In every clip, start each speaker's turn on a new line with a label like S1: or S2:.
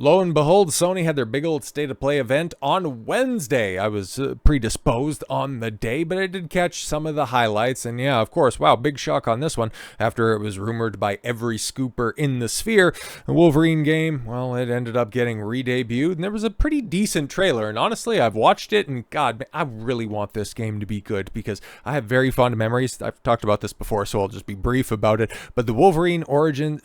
S1: Lo and behold, Sony had their big old State of Play event on Wednesday. I was predisposed on the day, but I did catch some of the highlights. And yeah, of course, wow, big shock on this one. After it was rumored by every scooper in the sphere, the Wolverine game, well, it ended up getting re-debuted. And there was a pretty decent trailer. And honestly, I've watched it, and God, I really want this game to be good because I have very fond memories. I've talked about this before, so I'll just be brief about it. But the Wolverine Origins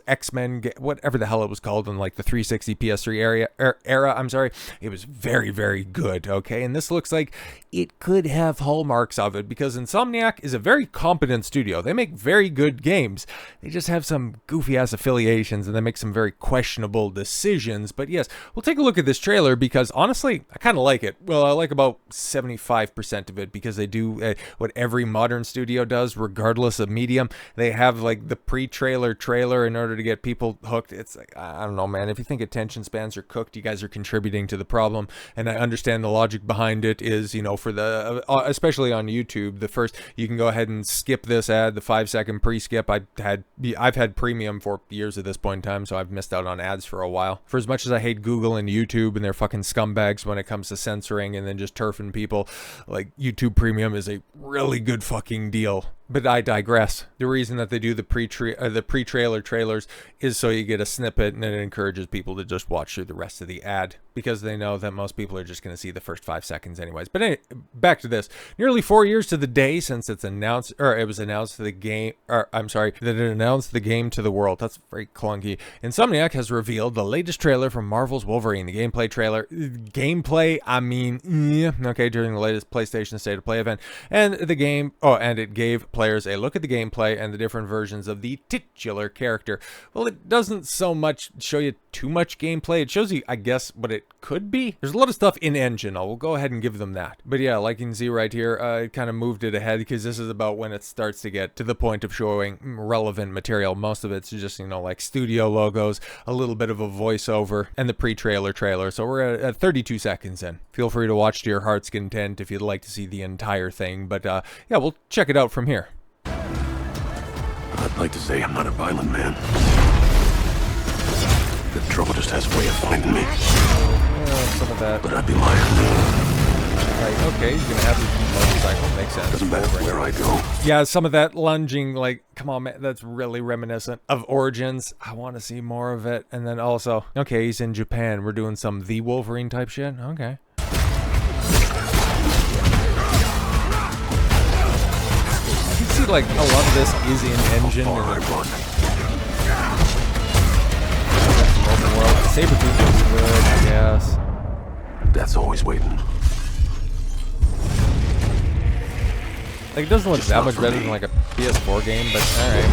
S1: X-Men, whatever the hell it was called, in like the 360 PS3 era, I'm sorry, it was very, very good, okay? And this looks like it could have hallmarks of it because Insomniac is a very competent studio. They make very good games. They just have some goofy-ass affiliations and they make some very questionable decisions. But yes, we'll take a look at this trailer because honestly, I kind of like it. Well, I like about 75% of it because they do what every modern studio does, regardless of medium. They have like the pre-trailer trailer in order to get people hooked. It's like, I don't know, man. If you think attention spans are cooked, you guys are contributing to the problem. And I understand the logic behind it is, you know, for the, especially on YouTube, the first, you can go ahead and skip this ad, the 5-second pre-skip. I've had premium for years at this point in time, so I've missed out on ads for a while. For as much as I hate Google and YouTube and their fucking scumbags when it comes to censoring and then just turfing people, like YouTube Premium is a really good fucking deal. But I digress. The reason that they do the pre-trailer trailers is so you get a snippet and it encourages people to just watch through the rest of the ad because they know that most people are just going to see the first 5 seconds anyways. But anyway, back to this. Nearly 4 years to the day since it was announced the game, that it announced the game to the world. That's very clunky. Insomniac has revealed the latest trailer from Marvel's Wolverine. The gameplay trailer, during the latest PlayStation State of Play event, and it gave players a look at the gameplay and the different versions of the titular character. Well, it doesn't so much show you too much gameplay. It shows you, I guess, what it could be. There's a lot of stuff in engine. We'll go ahead and give them that. But yeah, like you can see right here, it kind of moved it ahead because this is about when it starts to get to the point of showing relevant material. Most of it's just, you know, like studio logos, a little bit of a voiceover, and the pre-trailer trailer. So we're at 32 seconds in. Feel free to watch to your heart's content if you'd like to see the entire thing. But yeah, we'll check it out from here.
S2: I'd like to say I'm not a violent man. The trouble just has a way of finding me.
S1: Some of that.
S2: But I'd be lying.
S1: Like, okay, he's gonna have his motorcycle. Makes sense.
S2: Doesn't matter where I go.
S1: Yeah, some of that lunging, like, come on, man, that's really reminiscent of Origins. I want to see more of it. And then also, okay, he's in Japan. We're doing some The Wolverine type shit. Okay. See, like, a lot of this is in engine or open world. Sabretooth is good, I guess.
S2: That's always waiting.
S1: Like, it doesn't look that much better than like a PS4 game, but alright.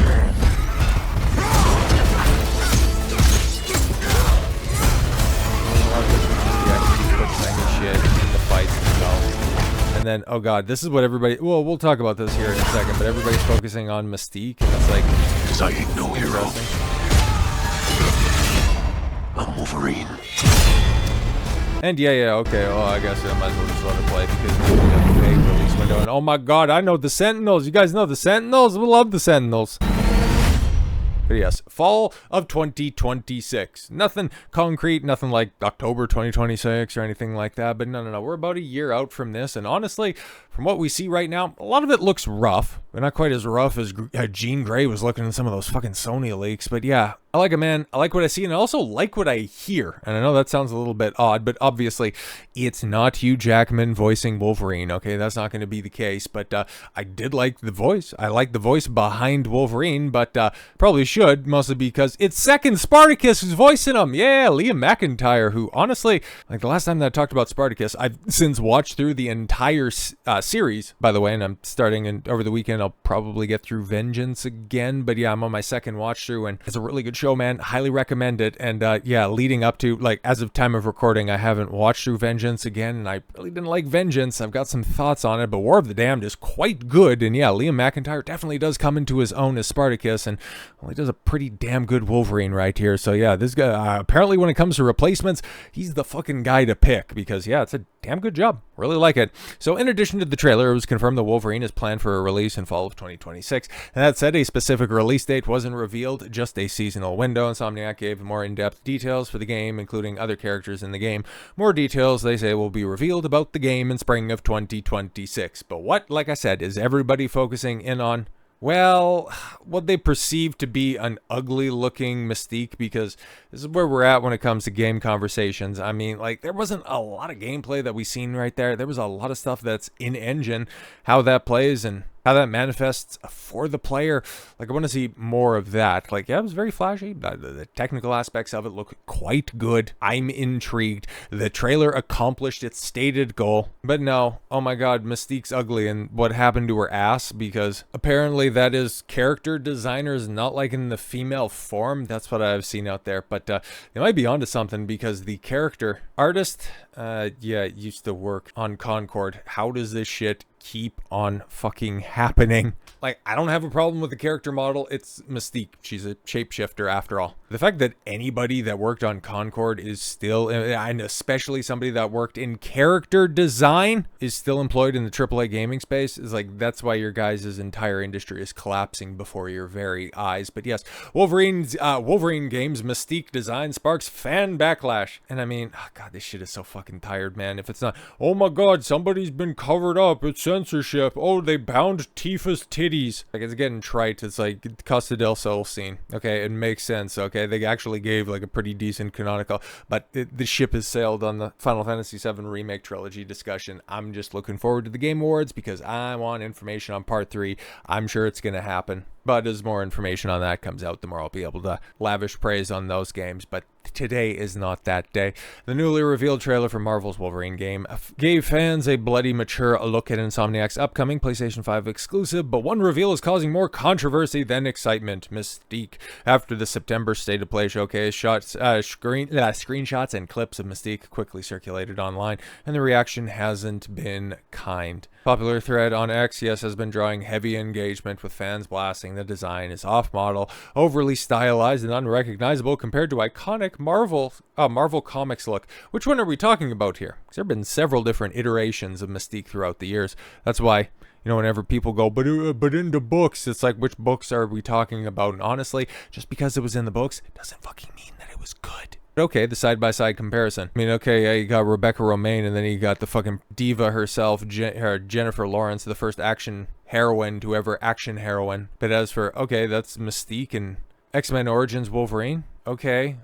S1: Shit in the fights themselves. And then, oh god, this is what everybody, well, we'll talk about this here in a second, but everybody's focusing on Mystique, and it's like,
S2: because I ain't no hero. I'm Wolverine.
S1: And yeah, okay, well, I guess I might as well just let it play, because we have a big release window, and oh my god, I know the Sentinels, you guys know the Sentinels? We love the Sentinels. But yes, fall of 2026. Nothing concrete, nothing like October 2026 or anything like that. But no. We're about a year out from this. And honestly, from what we see right now, a lot of it looks rough. But not quite as rough as Jean Grey was looking in some of those fucking Sony leaks. But yeah, I like it, man. I like what I see, and I also like what I hear. And I know that sounds a little bit odd, but obviously, it's not Hugh Jackman voicing Wolverine, okay? That's not going to be the case, but I did like the voice. I like the voice behind Wolverine, but probably should, mostly because it's second Spartacus who's voicing him. Yeah, Liam McIntyre, who honestly, like the last time that I talked about Spartacus, I've since watched through the entire series, by the way, and I'm starting over the weekend. I'll probably get through Vengeance again, but yeah, I'm on my second watch through, and it's a really good show, man. Highly recommend it. And yeah, leading up to, like, as of time of recording, I haven't watched through Vengeance again, and I really didn't like Vengeance. I've got some thoughts on it, but War of the Damned is quite good. And yeah, Liam McIntyre definitely does come into his own as Spartacus, and well, he does a pretty damn good Wolverine right here. So yeah, this guy, apparently when it comes to replacements, he's the fucking guy to pick, because yeah, it's a damn good job. Really like it. So in addition to the trailer, it was confirmed that Wolverine is planned for a release in fall of 2026. And that said, a specific release date wasn't revealed, just a seasonal window. Insomniac gave more in-depth details for the game, including other characters in the game. More details, they say, will be revealed about the game in spring of 2026. But what, like I said, is everybody focusing in on? Well, what they perceive to be an ugly-looking Mystique, because this is where we're at when it comes to game conversations. I mean, like, there wasn't a lot of gameplay that we seen right there. There was a lot of stuff that's in-engine, how that plays and how that manifests for the player. Like, I want to see more of that. Like, yeah, it was very flashy. The technical aspects of it look quite good. I'm intrigued. The trailer accomplished its stated goal. But no, oh my god, Mystique's ugly, and what happened to her ass? Because apparently that is character designers not liking the female form. That's what I've seen out there. But they might be onto something, because the character artist, used to work on Concord. How does this shit keep on fucking happening? Like, I don't have a problem with the character model. It's Mystique. She's a shapeshifter after all. The fact that anybody that worked on Concord is still, and especially somebody that worked in character design, is still employed in the AAA gaming space is like, that's why your guys' entire industry is collapsing before your very eyes. But yes, Wolverine Games Mystique design sparks fan backlash. And I mean, oh god, this shit is so fucking tired, man. If it's not, oh my god, somebody's been covered up, it's censorship, oh, they bound Tifa's titties. Like, it's getting trite. It's like Costa del Sol scene. Okay, it makes sense. Okay, they actually gave like a pretty decent canonical, but the ship has sailed on the Final Fantasy VII Remake Trilogy discussion. I'm just looking forward to the Game Awards because I want information on Part 3. I'm sure it's going to happen. But as more information on that comes out, the more I'll be able to lavish praise on those games. But today is not that day. The newly revealed trailer for Marvel's Wolverine game gave fans a bloody, mature look at Insomniac's upcoming PlayStation 5 exclusive, but one reveal is causing more controversy than excitement. Mystique. After the September State of Play showcase, screenshots and clips of Mystique quickly circulated online, and the reaction hasn't been kind. Popular thread on X, yes, has been drawing heavy engagement, with fans blasting the design is off-model, overly stylized, and unrecognizable compared to iconic Marvel Comics look. Which one are we talking about here? Because there have been several different iterations of Mystique throughout the years. That's why, you know, whenever people go, but in the books, it's like, which books are we talking about? And honestly, just because it was in the books doesn't fucking mean that it was good. Okay, the side-by-side comparison. I mean, okay, yeah, you got Rebecca Romaine, and then you got the fucking diva herself, Jennifer Lawrence, the first action heroine to ever action heroine. But as for, okay, that's Mystique and X-Men Origins Wolverine. Okay,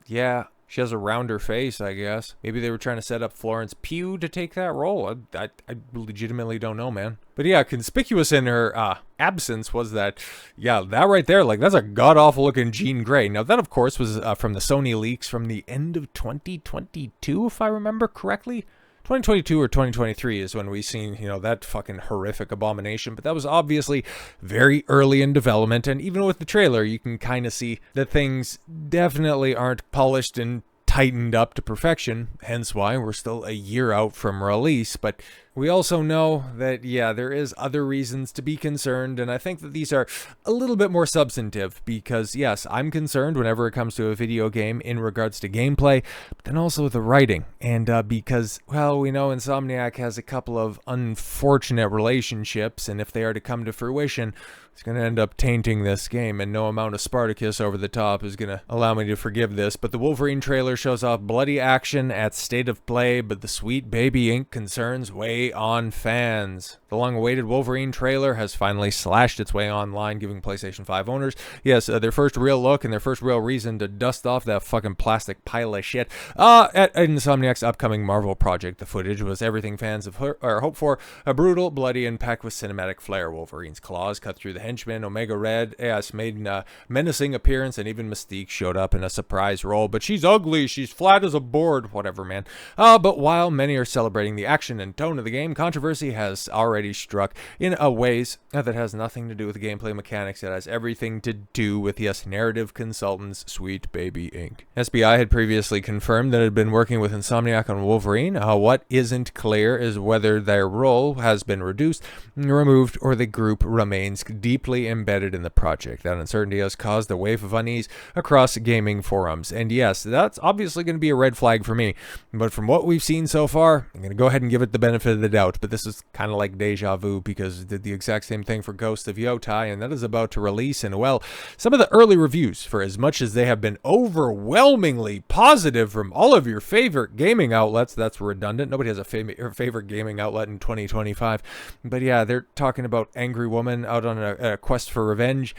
S1: yeah, she has a rounder face, I guess. Maybe they were trying to set up Florence Pugh to take that role. I legitimately don't know, man. But yeah, conspicuous in her absence was that, yeah, that right there, like, that's a god-awful looking Jean Grey. Now, that, of course, was from the Sony leaks from the end of 2022, if I remember correctly. 2022 or 2023 is when we seen, you know, that fucking horrific abomination. But that was obviously very early in development. And even with the trailer, you can kind of see that things definitely aren't polished and tightened up to perfection, hence why we're still a year out from release. But we also know that, yeah, there is other reasons to be concerned, and I think that these are a little bit more substantive, because yes, I'm concerned whenever it comes to a video game in regards to gameplay, but then also the writing, and because, well, we know Insomniac has a couple of unfortunate relationships, and if they are to come to fruition, it's going to end up tainting this game, and no amount of Spartacus over the top is going to allow me to forgive this. But the Wolverine trailer shows off bloody action at State of Play, but the Sweet Baby Ink concerns weigh on fans. The long-awaited Wolverine trailer has finally slashed its way online, giving PlayStation 5 owners, yes, their first real look and their first real reason to dust off that fucking plastic pile of shit at Insomniac's upcoming Marvel project. The footage was everything fans have hoped for: a brutal, bloody, and packed with cinematic flair. Wolverine's claws cut through the henchman. Omega Red, yes, made a menacing appearance, and even Mystique showed up in a surprise role. But she's ugly. She's flat as a board. Whatever, man. But while many are celebrating the action and tone of the game, controversy has already struck in ways that has nothing to do with the gameplay mechanics. It has everything to do with, yes, narrative consultants Sweet Baby Inc. SBI had previously confirmed that it had been working with Insomniac on Wolverine. What isn't clear is whether their role has been reduced, removed, or the group remains deeply embedded in the project. That uncertainty has caused a wave of unease across gaming forums. And yes, that's obviously going to be a red flag for me. But from what we've seen so far, I'm going to go ahead and give it the benefit of the doubt. But this is kind of like deja vu, because it did the exact same thing for Ghost of Yotai, and that is about to release. And well, some of the early reviews, for as much as they have been overwhelmingly positive from all of your favorite gaming outlets, that's redundant. Nobody has a favorite gaming outlet in 2025. But yeah, they're talking about angry woman out on a quest for revenge.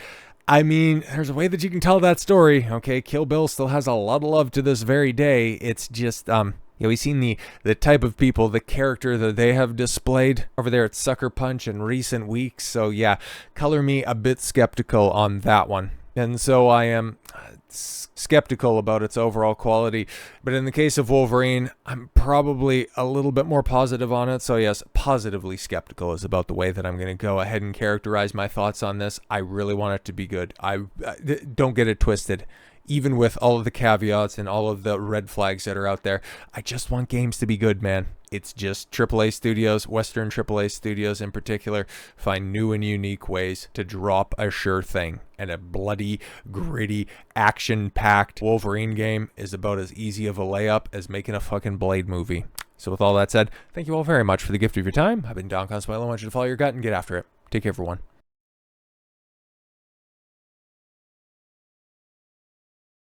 S1: I mean, there's a way that you can tell that story. Okay, Kill Bill still has a lot of love to this very day. It's just, we've seen the type of people, the character that they have displayed over there at Sucker Punch in recent weeks. So yeah, color me a bit skeptical on that one. And so I am skeptical about its overall quality. But in the case of Wolverine, I'm probably a little bit more positive on it. So yes, positively skeptical is about the way that I'm going to go ahead and characterize my thoughts on this. I really want it to be good. I don't get it twisted. Even with all of the caveats and all of the red flags that are out there, I just want games to be good, man. It's just AAA studios, Western AAA studios in particular, find new and unique ways to drop a sure thing. And a bloody, gritty, action-packed Wolverine game is about as easy of a layup as making a fucking Blade movie. So with all that said, thank you all very much for the gift of your time. I've been Don Consuelo. I want you to follow your gut and get after it. Take care, everyone.